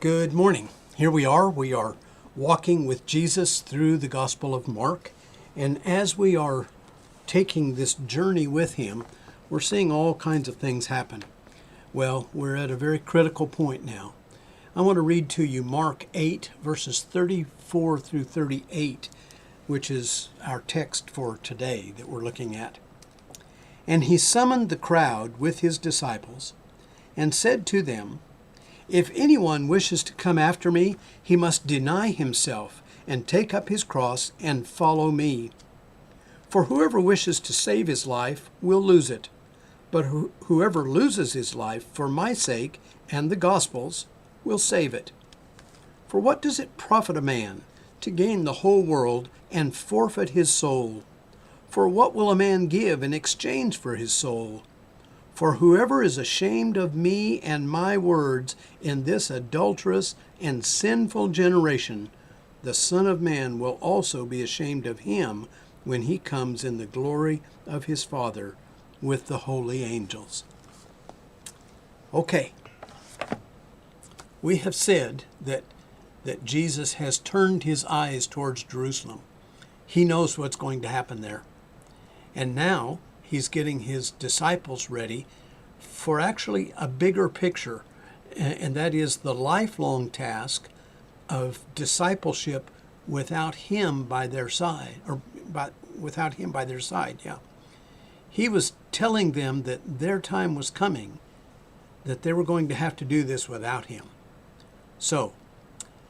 Good morning. Here we are. We are walking with Jesus through the Gospel of Mark. And as we are taking this journey with him, we're seeing all kinds of things happen. Well, we're at a very critical point now. I want to read to you Mark 8, verses 34 through 38, which is our text for today that we're looking at. And he summoned the crowd with his disciples and said to them, "If anyone wishes to come after me, he must deny himself and take up his cross and follow me. For whoever wishes to save his life will lose it, but whoever loses his life for my sake and the gospel's will save it. For what does it profit a man to gain the whole world and forfeit his soul? For what will a man give in exchange for his soul? For whoever is ashamed of me and my words in this adulterous and sinful generation, the Son of Man will also be ashamed of him when he comes in the glory of his Father with the holy angels." Okay. We have said that Jesus has turned his eyes towards Jerusalem. He knows what's going to happen there. And now he's getting his disciples ready for actually a bigger picture, and that is the lifelong task of discipleship without him by their side, He was telling them that their time was coming, that they were going to have to do this without him. So,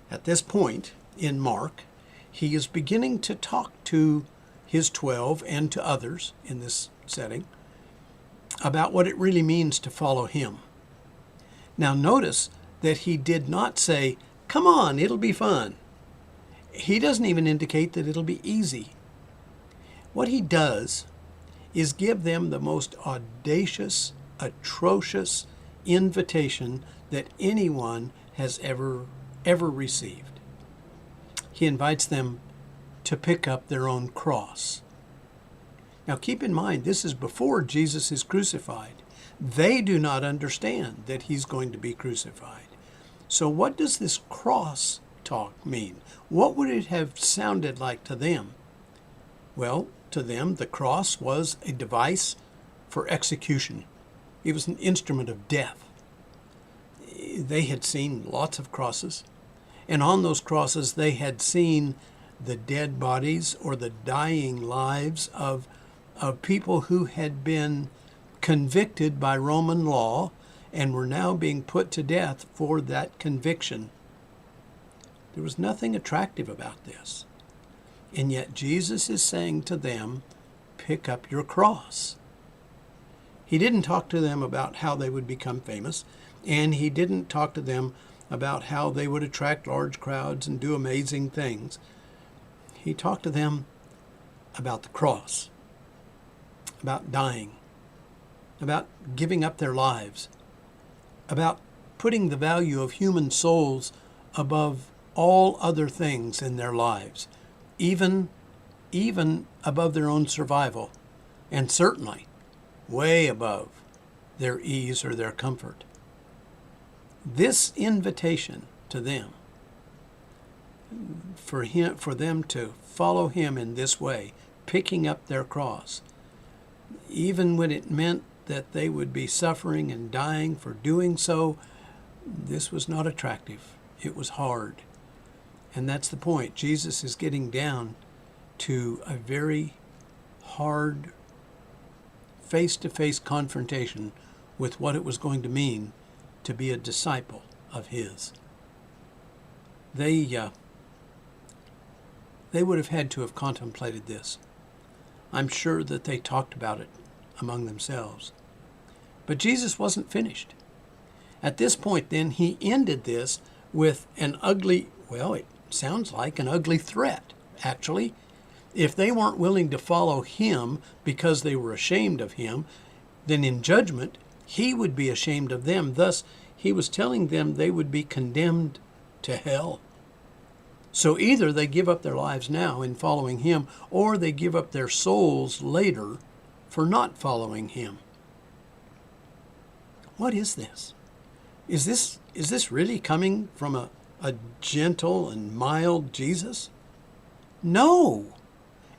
at this point in Mark, he is beginning to talk to his 12 and to others in this setting about what it really means to follow him. Now notice that he did not say, "Come on, it'll be fun." He doesn't even indicate that it'll be easy. What he does is give them the most audacious, atrocious invitation that anyone has ever received. He invites them to pick up their own cross. Now keep in mind, this is before Jesus is crucified. They do not understand that he's going to be crucified. So what does this cross talk mean? What would it have sounded like to them? Well, to them, the cross was a device for execution. It was an instrument of death. They had seen lots of crosses, and on those crosses they had seen the dead bodies or the dying lives of people who had been convicted by Roman law and were now being put to death for that conviction. There was nothing attractive about this. And yet Jesus is saying to them, pick up your cross. He didn't talk to them about how they would become famous, and he didn't talk to them about how they would attract large crowds and do amazing things. He talked to them about the cross, about dying, about giving up their lives, about putting the value of human souls above all other things in their lives, even above their own survival, and certainly way above their ease or their comfort. This invitation to them, for them to follow him in this way, picking up their cross, even when it meant that they would be suffering and dying for doing so, this was not attractive. It was hard. And that's the point. Jesus is getting down to a very hard face-to-face confrontation with what it was going to mean to be a disciple of his. They would have had to have contemplated this. I'm sure that they talked about it among themselves. But Jesus wasn't finished. At this point, then, he ended this with an ugly, well, it sounds like an ugly threat, actually. If they weren't willing to follow him because they were ashamed of him, then in judgment, he would be ashamed of them. Thus, he was telling them they would be condemned to hell. So either they give up their lives now in following him, or they give up their souls later for not following him. What is this? Is this really coming from a gentle and mild Jesus? No.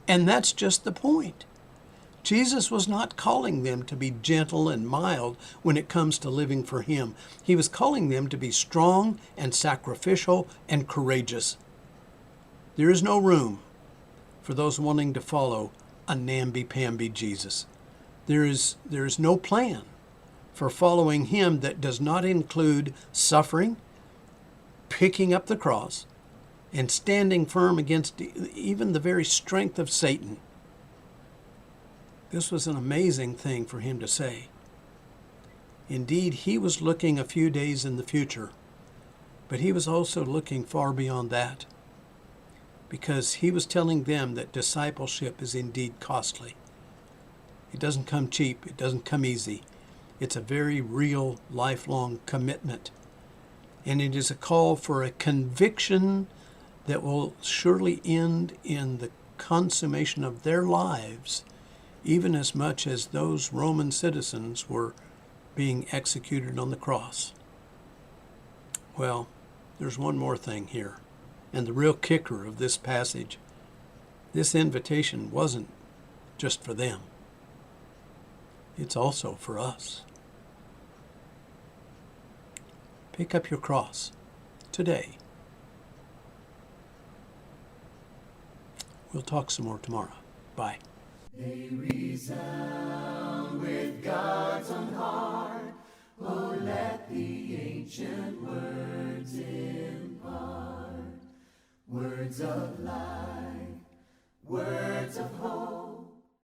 And that's just the point. Jesus was not calling them to be gentle and mild when it comes to living for him. He was calling them to be strong and sacrificial and courageous. There is no room for those wanting to follow a namby-pamby Jesus. There is no plan for following him that does not include suffering, picking up the cross, and standing firm against even the very strength of Satan. This was an amazing thing for him to say. Indeed, he was looking a few days in the future, but he was also looking far beyond that, because he was telling them that discipleship is indeed costly. It doesn't come cheap. It doesn't come easy. It's a very real, lifelong commitment. And it is a call for a conviction that will surely end in the consummation of their lives, even as much as those Roman citizens were being executed on the cross. Well, there's one more thing here, and the real kicker of this passage. This invitation wasn't just for them. It's also for us. Pick up your cross today. We'll talk some more tomorrow. Bye. They resound with God's own heart. Oh, let the ancient words impart. Words of life, words of hope.